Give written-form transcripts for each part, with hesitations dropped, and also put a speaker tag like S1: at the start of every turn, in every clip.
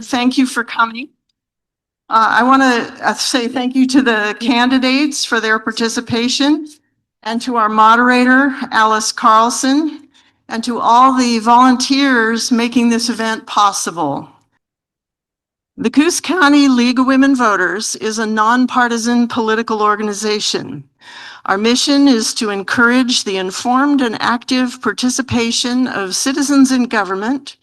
S1: Thank you for coming. I want to say thank you to the candidates for their participation and to our moderator, Alice Carlson, and to all the volunteers making this event possible. The Coos County League of Women Voters is a nonpartisan political organization. Our mission is to encourage the informed and active participation of citizens in government,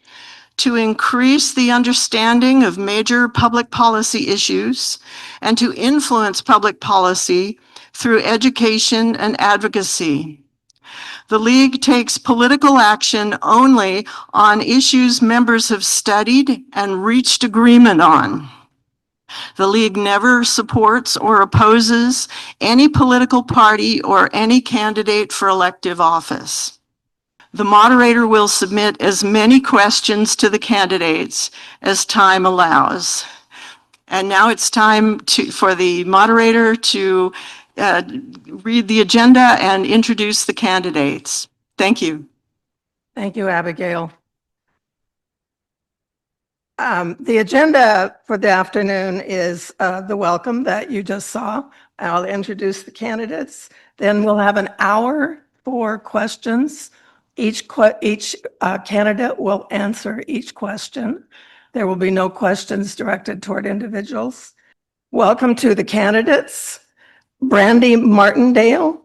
S1: to increase the understanding of major public policy issues, and to influence public policy through education and advocacy. The League takes political action only on issues members have studied and reached agreement on. The League never supports or opposes any political party or any candidate for elective office. The moderator will submit as many questions to the candidates as time allows. And now it's time for the moderator to read the agenda and introduce the candidates. Thank you.
S2: Thank you, Abigail. The agenda for the afternoon is the welcome that you just saw. I'll introduce the candidates. Then we'll have an hour for questions. Each candidate will answer each question. There will be no questions directed toward individuals. Welcome to the candidates. Brandi Martindale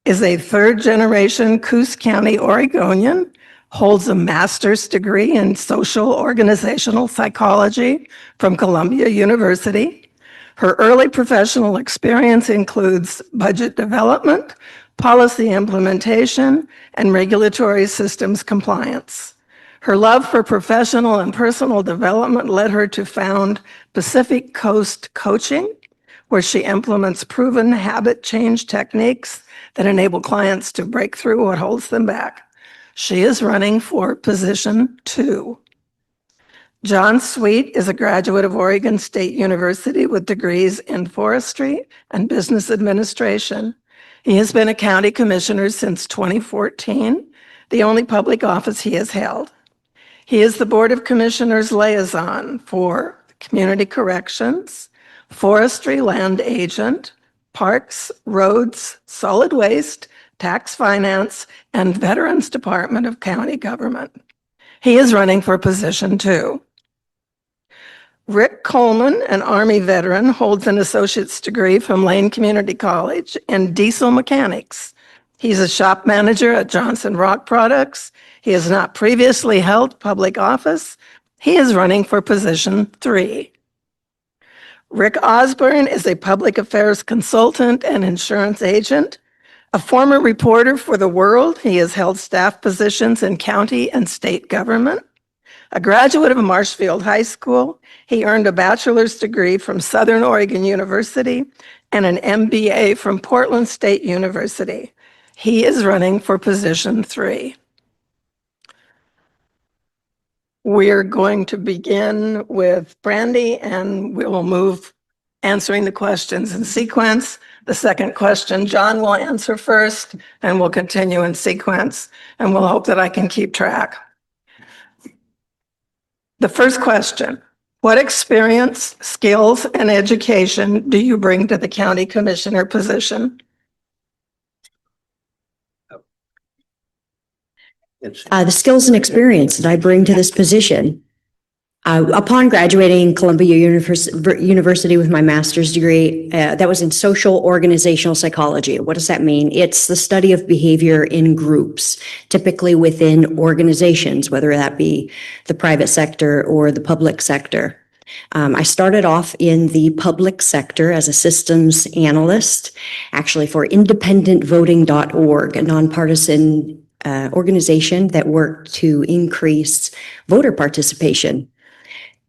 S2: is a third-generation Coos County Oregonian, holds a master's degree in social organizational psychology from Columbia University. Her early professional experience includes budget development, policy implementation, and regulatory systems compliance. Her love for professional and personal development led her to found Pacific Coast Coaching, where she implements proven habit change techniques that enable clients to break through what holds them back. She is running for position 2. John Sweet is a graduate of Oregon State University with degrees in forestry and business administration. He has been a county commissioner since 2014, the only public office he has held. He is the Board of Commissioners liaison for community corrections, forestry land agent, parks, roads, solid waste, tax finance, and Veterans Department of County Government. He is running for position 2. Rick Coleman, an Army veteran, holds an associate's degree from Lane Community College in diesel mechanics. He's a shop manager at Johnson Rock Products. He has not previously held public office. He is running for position 3. Rick Osborn is a public affairs consultant and insurance agent. A former reporter for The World, he has held staff positions in county and state government. A graduate of Marshfield High School, he earned a bachelor's degree from Southern Oregon University and an MBA from Portland State University. He is running for position 3. We're going to begin with Brandi, and we will move answering the questions in sequence. The second question, John will answer first, and we'll continue in sequence, and we'll hope that I can keep track. The first question, what experience, skills, and education do you bring to the county commissioner position?
S3: The skills and experience that I bring to this position. Upon graduating Columbia University with my master's degree, that was in social organizational psychology. What does that mean? It's the study of behavior in groups, typically within organizations, whether that be the private sector or the public sector. I started off in the public sector as a systems analyst, actually for independentvoting.org, a nonpartisan organization that worked to increase voter participation.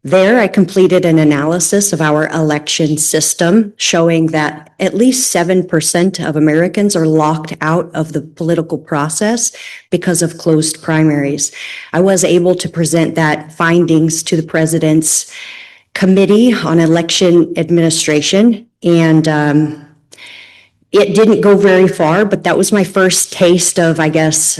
S3: There, I completed an analysis of our election system showing that at least 7% of Americans are locked out of the political process because of closed primaries. I was able to present that findings to the President's Committee on Election Administration, and it didn't go very far, but that was my first taste of, I guess,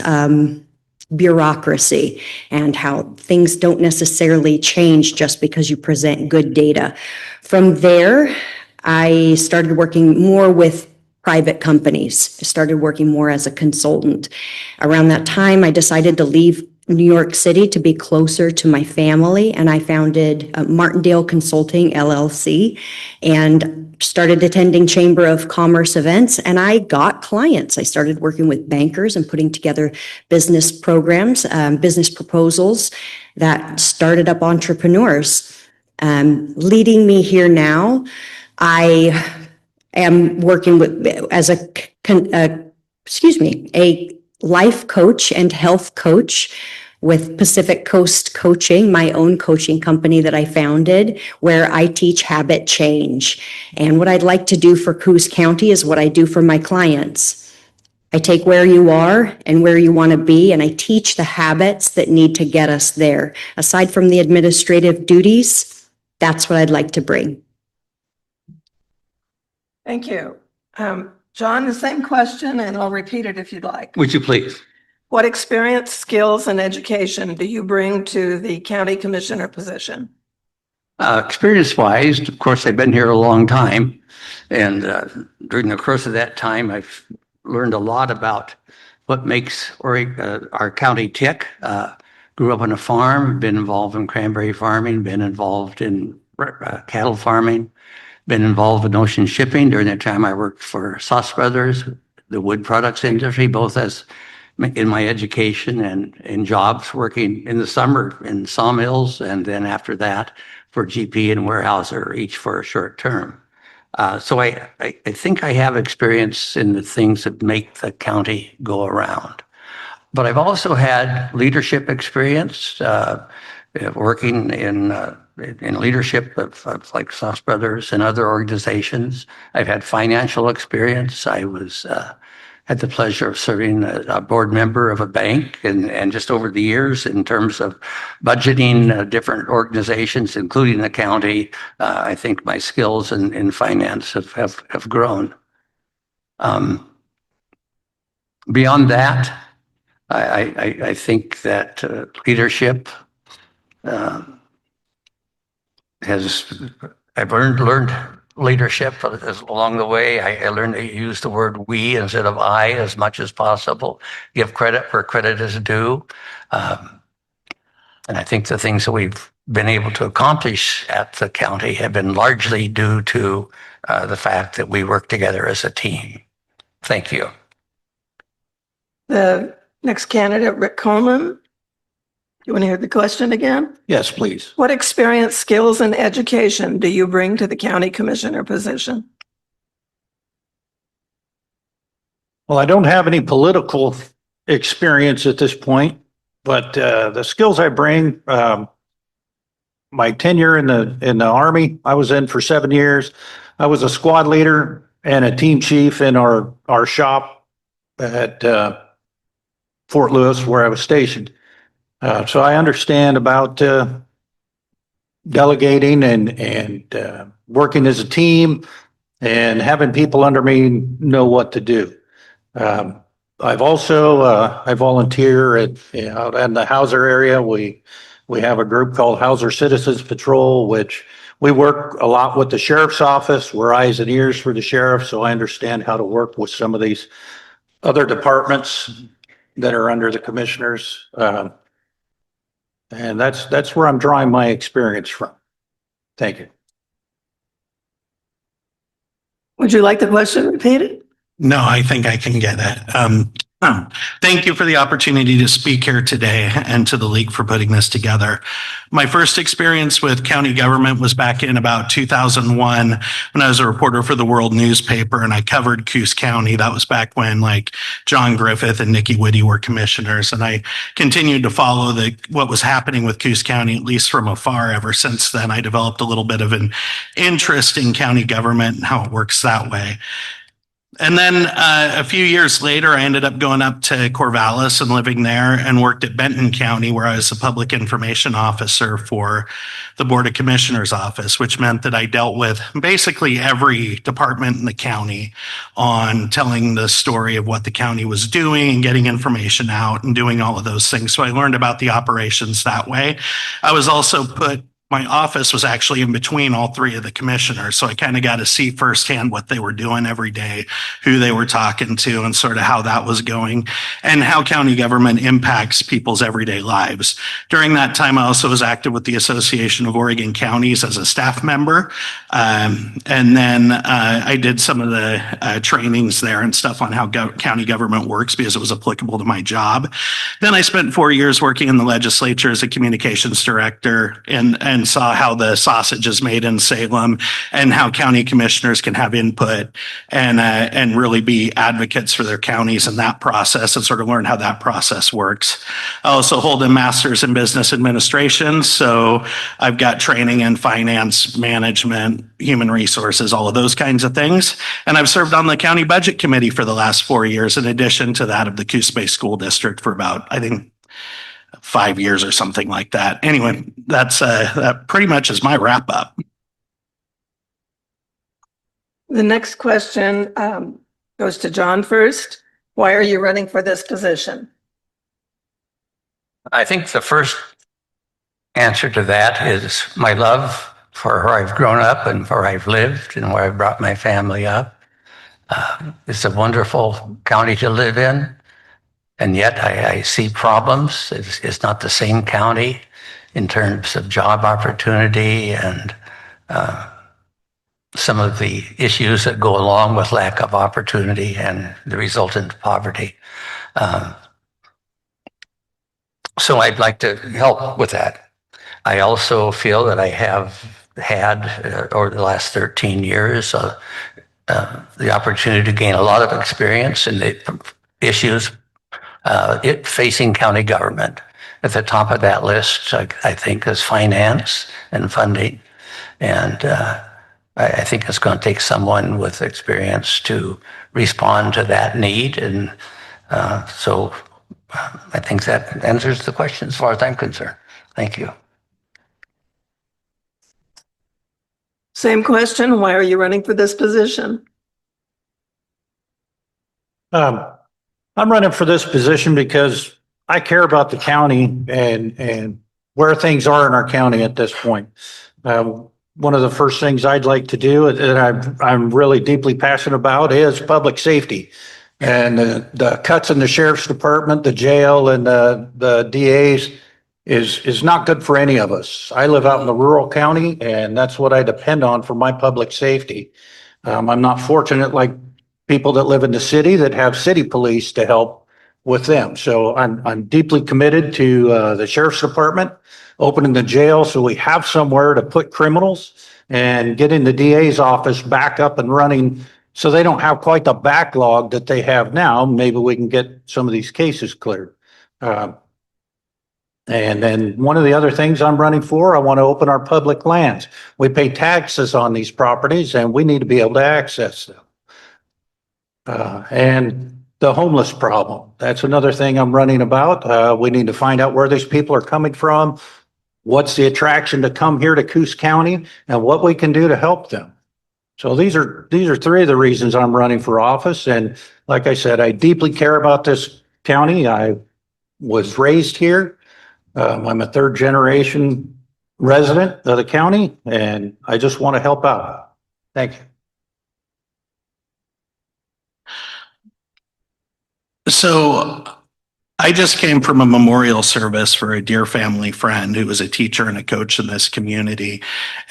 S3: bureaucracy and how things don't necessarily change just because you present good data. From there, I started working more with private companies. I started working more as a consultant. Around that time, I decided to leave New York City to be closer to my family, and I founded Martindale Consulting LLC and started attending Chamber of Commerce events, and I got clients. I started working with bankers and putting together business programs, business proposals that started up entrepreneurs. Leading me here now, I am working with as a life coach and health coach with Pacific Coast Coaching, my own coaching company that I founded, where I teach habit change. And what I'd like to do for Coos County is what I do for my clients. I take where you are and where you want to be, and I teach the habits that need to get us there. Aside from the administrative duties, that's what I'd like to bring.
S2: Thank you. John, the same question, and I'll repeat it if you'd like.
S4: Would you please?
S2: What experience, skills, and education do you bring to the county commissioner position?
S4: Experience-wise, of course, I've been here a long time. And during the course of that time, I've learned a lot about what makes our county tick. Grew up on a farm, been involved in cranberry farming, been involved in cattle farming, been involved in ocean shipping. During that time, I worked for Sauce Brothers, the wood products industry, both as in my education and in jobs, working in the summer in sawmills, and then after that for GP and Warehouser, each for a short term. So I think I have experience in the things that make the county go around. But I've also had leadership experience, working in leadership of like Sauce Brothers and other organizations. I've had financial experience. I was had the pleasure of serving a board member of a bank, and just over the years, in terms of budgeting different organizations, including the county, I think my skills in finance have grown. Beyond that, I think that leadership I've learned leadership along the way. I learned to use the word we instead of I as much as possible, give credit where credit is due. And I think the things that we've been able to accomplish at the county have been largely due to the fact that we work together as a team. Thank you.
S2: The next candidate, Rick Coleman. You want to hear the question again?
S4: Yes, please.
S2: What experience, skills, and education do you bring to the county commissioner position?
S5: Well, I don't have any political experience at this point, but the skills I bring, my tenure in the Army, I was in for 7 years. I was a squad leader and a team chief in our shop at Fort Lewis, where I was stationed. So I understand about delegating and working as a team and having people under me know what to do. I've also I volunteer out in the Hauser area. We have a group called Hauser Citizens Patrol, which we work a lot with the sheriff's office. We're eyes and ears for the sheriff, so I understand how to work with some of these other departments that are under the commissioners. And that's where I'm drawing my experience from. Thank you.
S2: Would you like the question repeated?
S6: No, I think I can get it. Thank you for the opportunity to speak here today and to the league for putting this together. My first experience with county government was back in about 2001 when I was a reporter for the World newspaper, and I covered Coos County. That was back when like John Griffith and Nikki Whitty were commissioners, and I continued to follow what was happening with Coos County, at least from afar. Ever since then, I developed a little bit of an interest in county government and how it works that way. And then a few years later, I ended up going up to Corvallis and living there and worked at Benton County, where I was a public information officer for the Board of Commissioners office, which meant that I dealt with basically every department in the county on telling the story of what the county was doing and getting information out and doing all of those things. So I learned about the operations that way. I was also my office was actually in between all three of the commissioners. So I kind of got to see firsthand what they were doing every day, who they were talking to, and sort of how that was going and how county government impacts people's everyday lives. During that time, I also was active with the Association of Oregon Counties as a staff member. And then I did some of the trainings there and stuff on how county government works because it was applicable to my job. Then I spent 4 years working in the legislature as a communications director and saw how the sausage is made in Salem and how county commissioners can have input and really be advocates for their counties in that process and sort of learn how that process works. I also hold a master's in business administration. So I've got training in finance, management, human resources, all of those kinds of things. And I've served on the county budget committee for the last 4 years, in addition to that of the Coos Bay School District for about, I think, 5 years or something like that. Anyway, that pretty much is my wrap up.
S2: The next question goes to John first. Why are you running for this position?
S4: I think the first answer to that is my love for where I've grown up and where I've lived and where I've brought my family up. It's a wonderful county to live in. And yet I see problems. It's not the same county in terms of job opportunity and some of the issues that go along with lack of opportunity and the resultant poverty. So I'd like to help with that. I also feel that I have had, over the last 13 years, the opportunity to gain a lot of experience in the issues facing county government. At the top of that list, I think, is finance and funding. And I think it's going to take someone with experience to respond to that need. And so I think that answers the question as far as I'm concerned. Thank you.
S2: Same question. Why are you running for this position?
S5: I'm running for this position because I care about the county and where things are in our county at this point. One of the first things I'd like to do that I'm really deeply passionate about is public safety. And the cuts in the sheriff's department, the jail, and the DAs is not good for any of us. I live out in the rural county, and that's what I depend on for my public safety. I'm not fortunate like people that live in the city that have city police to help with them. So I'm deeply committed to the sheriff's department, opening the jail so we have somewhere to put criminals, and getting the DA's office back up and running so they don't have quite the backlog that they have now. Maybe we can get some of these cases cleared. And then one of the other things I'm running for, I want to open our public lands. We pay taxes on these properties and we need to be able to access them. And the homeless problem, that's another thing I'm running about. We need to find out where these people are coming from, what's the attraction to come here to Coos County, and what we can do to help them. So these are three of the reasons I'm running for office. And like I said, I deeply care about this county. I was raised here. I'm a third generation resident of the county, and I just want to help out. Thank you.
S6: So I just came from a memorial service for a dear family friend who was a teacher and a coach in this community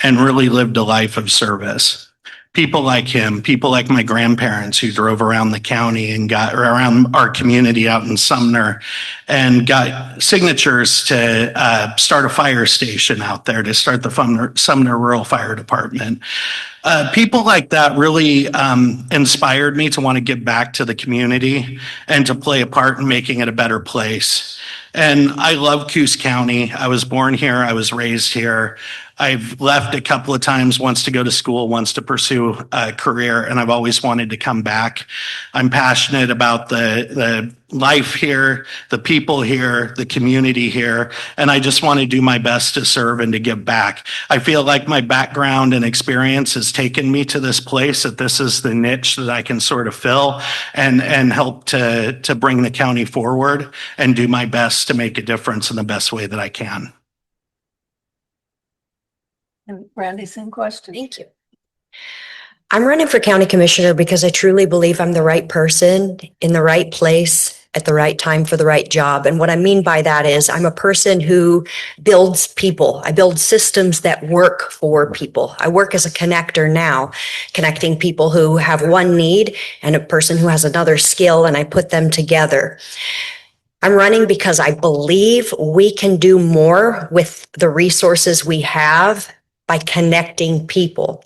S6: and really lived a life of service. People like him, people like my grandparents who drove around the county and got around our community out in Sumner and got signatures to start a fire station out there, to start the Sumner Rural Fire Department. People like that really inspired me to want to give back to the community and to play a part in making it a better place. And I love Coos County. I was born here. I was raised here. I've left a couple of times, once to go to school, once to pursue a career, and I've always wanted to come back. I'm passionate about the life here, the people here, the community here, and I just want to do my best to serve and to give back. I feel like my background and experience has taken me to this place, that this is the niche that I can sort of fill and help to bring the county forward and do my best to make a difference in the best way that I can.
S2: And Brandi, same question.
S3: Thank you. I'm running for county commissioner because I truly believe I'm the right person in the right place at the right time for the right job. And what I mean by that is I'm a person who builds people. I build systems that work for people. I work as a connector now, connecting people who have one need and a person who has another skill, and I put them together. I'm running because I believe we can do more with the resources we have by connecting people.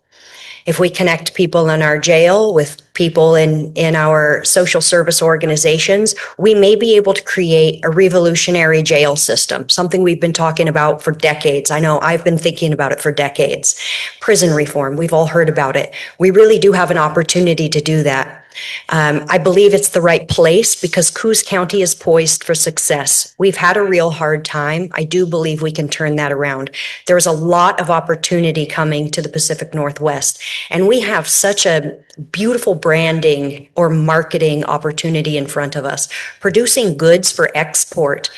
S3: If we connect people in our jail with people in our social service organizations, we may be able to create a revolutionary jail system, something we've been talking about for decades. I know I've been thinking about it for decades. Prison reform, we've all heard about it. We really do have an opportunity to do that. I believe it's the right place because Coos County is poised for success. We've had a real hard time. I do believe we can turn that around. There's a lot of opportunity coming to the Pacific Northwest, and we have such a beautiful branding or marketing opportunity in front of us. Producing goods for export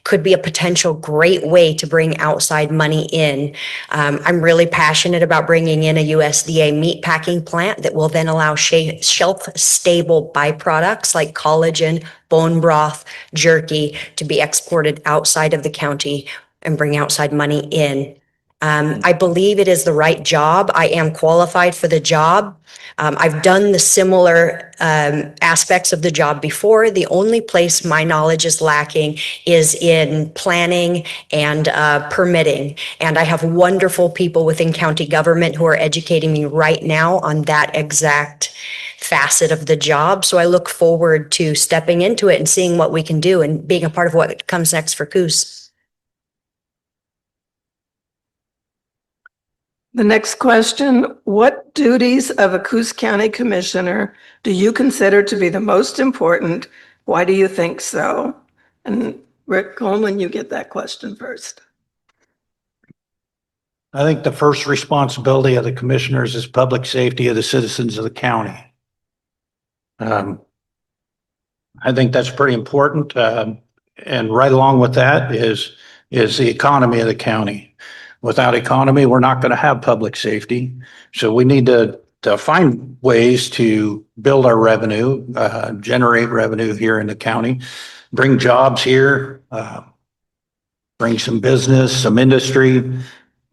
S3: could be a potential great way to bring outside money in. I'm really passionate about bringing in a USDA meat packing plant that will then allow shelf-stable byproducts like collagen, bone broth, jerky to be exported outside of the county and bring outside money in. I believe it is the right job. I am qualified for the job. I've done the similar aspects of the job before. The only place my knowledge is lacking is in planning and permitting. And I have wonderful people within county government who are educating me right now on that exact facet of the job. So I look forward to stepping into it and seeing what we can do and being a part of what comes next for Coos.
S2: The next question, what duties of a Coos County Commissioner do you consider to be the most important? Why do you think so? And Rick Coleman, you get that question first.
S5: I think the first responsibility of the commissioners is public safety of the citizens of the county. I think that's pretty important. And right along with that is the economy of the county. Without economy, we're not going to have public safety. So we need to find ways to build our revenue, generate revenue here in the county, bring jobs here, bring some business, some industry,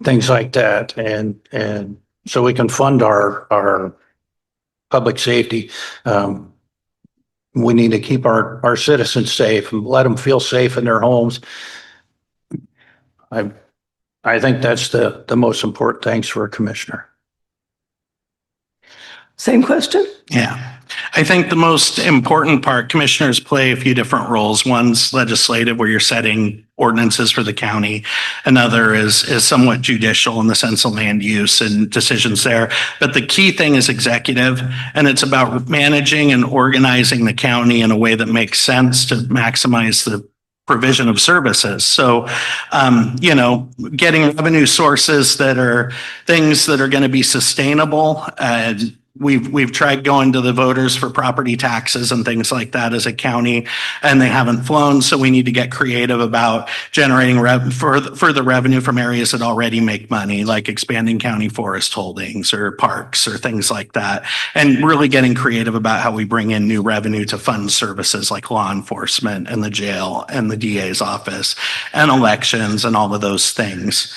S5: things like that. And so we can fund our public safety. We need to keep our citizens safe and let them feel safe in their homes. I think that's the most important things for a commissioner.
S2: Same question?
S6: Yeah. I think the most important part, commissioners play a few different roles. One's legislative, where you're setting ordinances for the county. Another is somewhat judicial in the sense of land use and decisions there. But the key thing is executive, and it's about managing and organizing the county in a way that makes sense to maximize the provision of services. So, getting revenue sources that are things that are going to be sustainable. We've tried going to the voters for property taxes and things like that as a county, and they haven't flown. So we need to get creative about generating further revenue from areas that already make money, like expanding county forest holdings or parks or things like that, and really getting creative about how we bring in new revenue to fund services like law enforcement and the jail and the DA's office and elections and all of those things.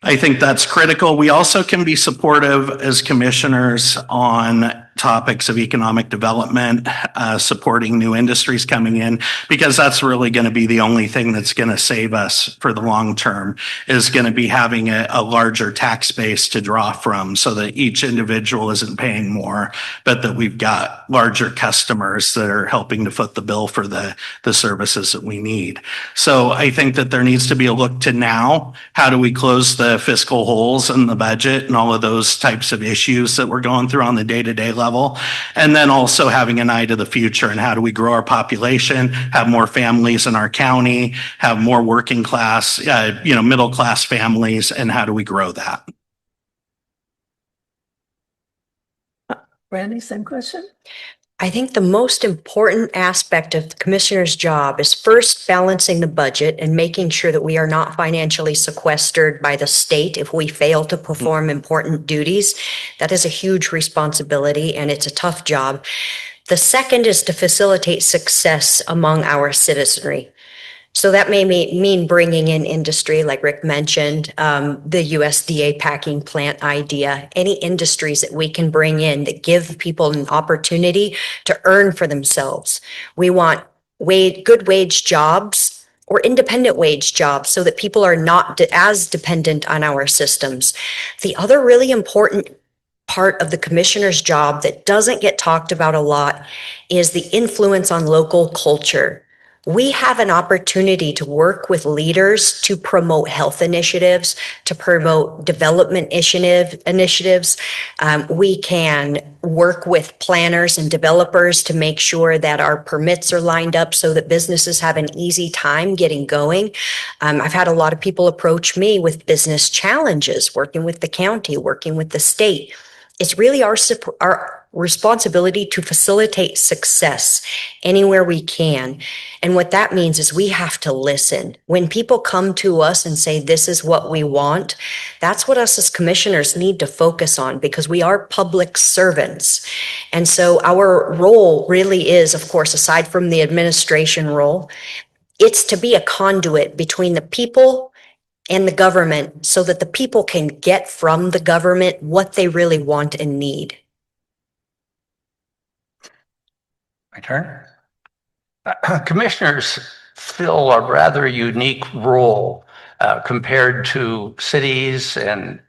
S6: I think that's critical. We also can be supportive as commissioners on topics of economic development, supporting new industries coming in, because that's really going to be the only thing that's going to save us for the long term, is going to be having a larger tax base to draw from so that each individual isn't paying more, but that we've got larger customers that are helping to foot the bill for the services that we need. So I think that there needs to be a look to now. How do we close the fiscal holes in the budget and all of those types of issues that we're going through on the day-to-day level? And then also having an eye to the future and how do we grow our population, have more families in our county, have more working class, middle class families, and how do we grow that?
S2: Brandi, same question?
S3: I think the most important aspect of the commissioner's job is first balancing the budget and making sure that we are not financially sequestered by the state if we fail to perform important duties. That is a huge responsibility and it's a tough job. The second is to facilitate success among our citizenry. So that may mean bringing in industry, like Rick mentioned, the USDA packing plant idea, any industries that we can bring in that give people an opportunity to earn for themselves. We want good wage jobs or independent wage jobs so that people are not as dependent on our systems. The other really important part of the commissioner's job that doesn't get talked about a lot is the influence on local culture. We have an opportunity to work with leaders to promote health initiatives, to promote development initiatives. We can work with planners and developers to make sure that our permits are lined up so that businesses have an easy time getting going. I've had a lot of people approach me with business challenges, working with the county, working with the state. It's really our responsibility to facilitate success anywhere we can. And what that means is we have to listen. When people come to us and say, this is what we want, that's what us as commissioners need to focus on because we are public servants. And so our role really is, of course, aside from the administration role, it's to be a conduit between the people and the government so that the people can get from the government what they really want and need.
S4: My turn. Commissioners fill a rather unique role compared to cities and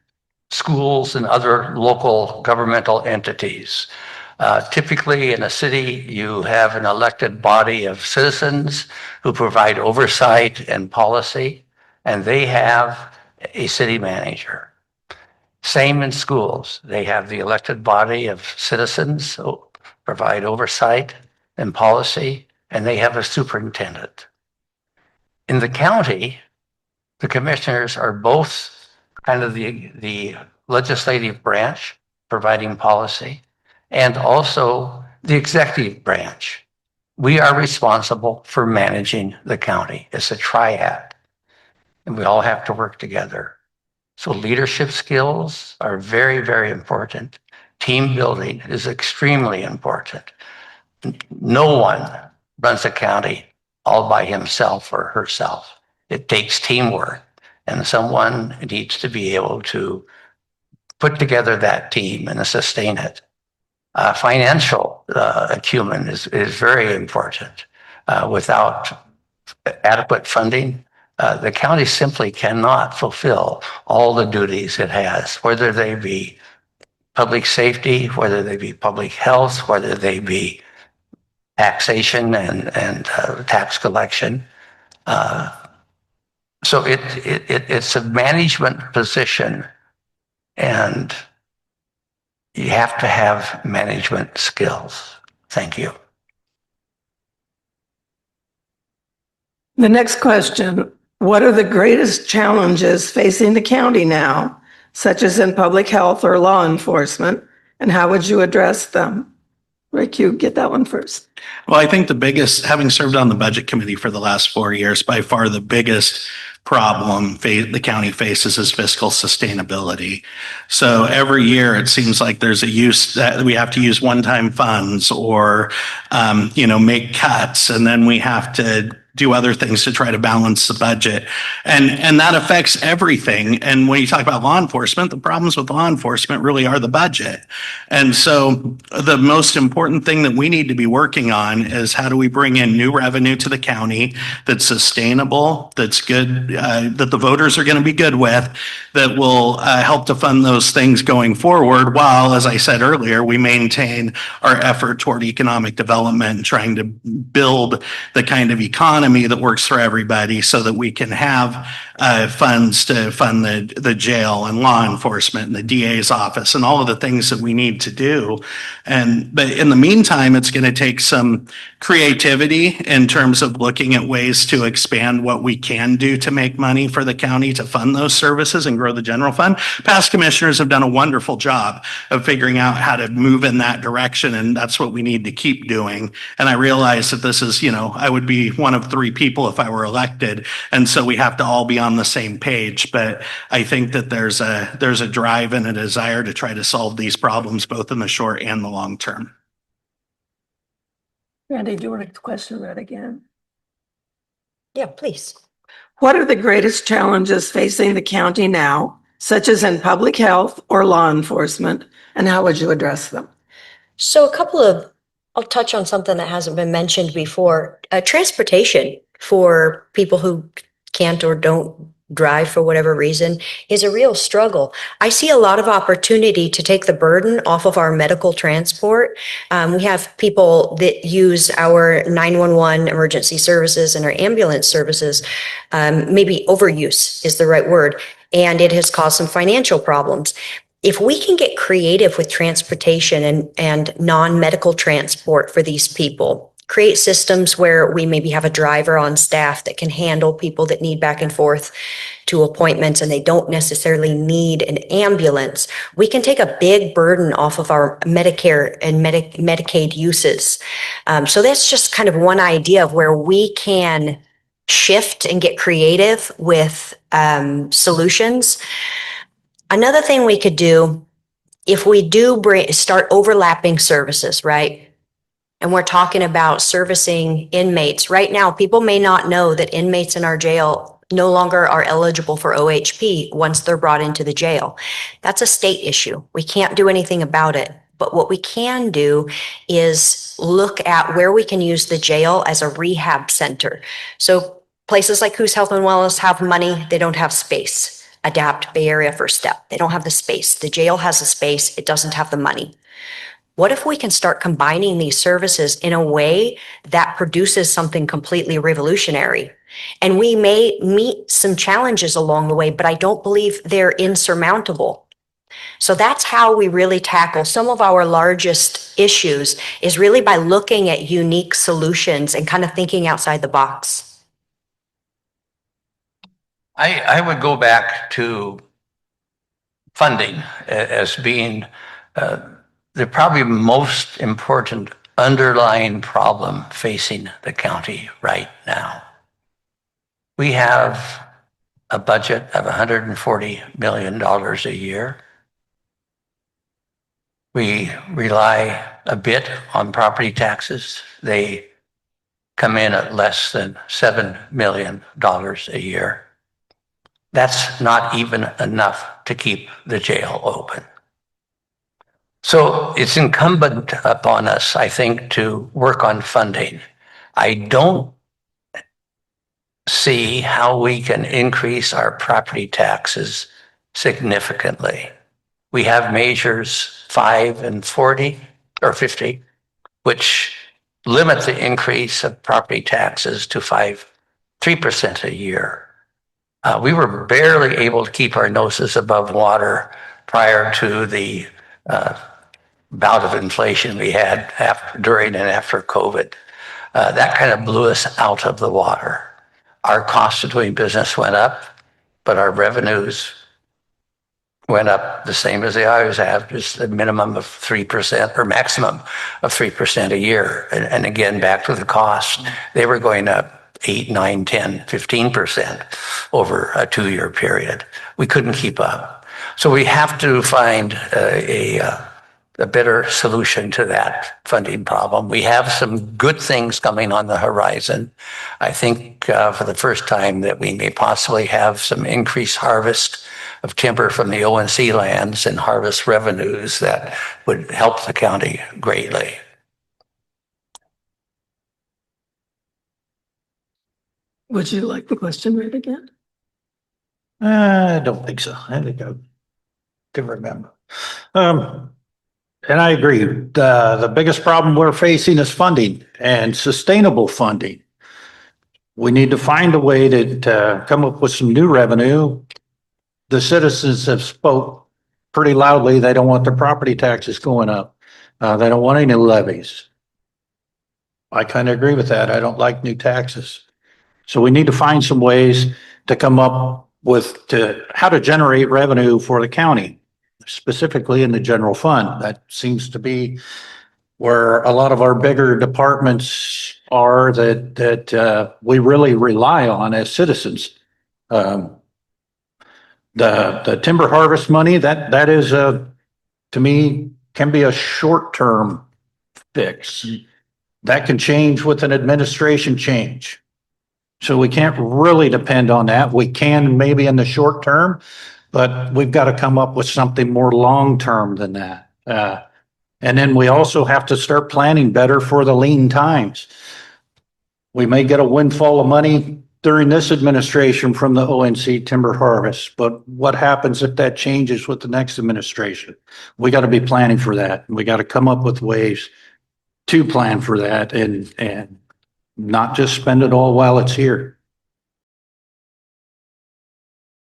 S4: schools and other local governmental entities. Typically in a city, you have an elected body of citizens who provide oversight and policy, and they have a city manager. Same in schools. They have the elected body of citizens who provide oversight and policy, and they have a superintendent. In the county, the commissioners are both kind of the legislative branch providing policy and also the executive branch. We are responsible for managing the county. It's a triad, and we all have to work together. So leadership skills are very, very important. Team building is extremely important. No one runs a county all by himself or herself. It takes teamwork, and someone needs to be able to put together that team and sustain it. Financial acumen is very important. Without adequate funding, the county simply cannot fulfill all the duties it has, whether they be public safety, whether they be public health, whether they be taxation and tax collection. So it's a management position, and you have to have management skills. Thank you.
S2: The next question, what are the greatest challenges facing the county now, such as in public health or law enforcement, and how would you address them? Rick, you get that one first.
S6: Well, I think the biggest, having served on the budget committee for the last 4 years, by far the biggest problem the county faces is fiscal sustainability. So every year it seems like there's a use that we have to use one-time funds or, make cuts, and then we have to do other things to try to balance the budget. And that affects everything. And when you talk about law enforcement, the problems with law enforcement really are the budget. And so the most important thing that we need to be working on is how do we bring in new revenue to the county that's sustainable, that's good, that the voters are going to be good with, that will help to fund those things going forward, while, as I said earlier, we maintain our effort toward economic development and trying to build the kind of economy that works for everybody so that we can have funds to fund the jail and law enforcement and the DA's office and all of the things that we need to do. But in the meantime, it's going to take some creativity in terms of looking at ways to expand what we can do to make money for the county to fund those services and grow the general fund. Past commissioners have done a wonderful job of figuring out how to move in that direction, and that's what we need to keep doing. And I realize that this is, I would be one of 3 people if I were elected, and so we have to all be on the same page. But I think that there's a drive and a desire to try to solve these problems both in the short and the long term.
S2: Brandi, do you want a question read again?
S3: Yeah, please.
S2: What are the greatest challenges facing the county now, such as in public health or law enforcement, and how would you address them?
S3: So I'll touch on something that hasn't been mentioned before. Transportation for people who can't or don't drive for whatever reason is a real struggle. I see a lot of opportunity to take the burden off of our medical transport. We have people that use our 911 emergency services and our ambulance services. Maybe overuse is the right word, and it has caused some financial problems. If we can get creative with transportation and non-medical transport for these people, create systems where we maybe have a driver on staff that can handle people that need back and forth to appointments and they don't necessarily need an ambulance, we can take a big burden off of our Medicare and Medicaid uses. So that's just kind of one idea of where we can shift and get creative with solutions. Another thing we could do, if we do start overlapping services, right? And we're talking about servicing inmates. Right now, people may not know that inmates in our jail no longer are eligible for OHP once they're brought into the jail. That's a state issue. We can't do anything about it. But what we can do is look at where we can use the jail as a rehab center. So places like Coos Health and Wellness have money, they don't have space. Adapt, Bay Area First Step, they don't have the space. The jail has the space, it doesn't have the money. What if we can start combining these services in a way that produces something completely revolutionary? And we may meet some challenges along the way, but I don't believe they're insurmountable. So that's how we really tackle some of our largest issues, is really by looking at unique solutions and kind of thinking outside the box.
S4: I would go back to funding as being the probably most important underlying problem facing the county right now. We have a budget of $140 million a year. We rely a bit on property taxes. They come in at less than $7 million a year. That's not even enough to keep the jail open. So it's incumbent upon us, I think, to work on funding. I don't see how we can increase our property taxes significantly. We have measures 5 and 40 or 50, which limit the increase of property taxes to 3% a year. We were barely able to keep our noses above water prior to the bout of inflation we had during and after COVID. That kind of blew us out of the water. Our cost of doing business went up, but our revenues went up the same as they always have, just a minimum of 3% or maximum of 3% a year. And again, back to the cost, they were going up 8, 9, 10, 15% over a 2-year period. We couldn't keep up. So we have to find a a better solution to that funding problem. We have some good things coming on the horizon. I think for the first time that we may possibly have some increased harvest of timber from the ONC lands and harvest revenues that would help the county greatly.
S2: Would you like the question read again?
S5: I don't think so. I think I can remember. And I agree. The biggest problem we're facing is funding and sustainable funding. We need to find a way to come up with some new revenue. The citizens have spoke pretty loudly. They don't want their property taxes going up. They don't want any levies. I kind of agree with that. I don't like new taxes. So we need to find some ways to come up with how to generate revenue for the county, specifically in the general fund. That seems to be where a lot of our bigger departments are that we really rely on as citizens. The timber harvest money, that is to me, can be a short-term fix. That can change with an administration change. So we can't really depend on that. We can maybe in the short term, but we've got to come up with something more long-term than that. And then we also have to start planning better for the lean times. We may get a windfall of money during this administration from the ONC timber harvest, but what happens if that changes with the next administration? We got to be planning for that. We got to come up with ways to plan for that and not just spend it all while it's here.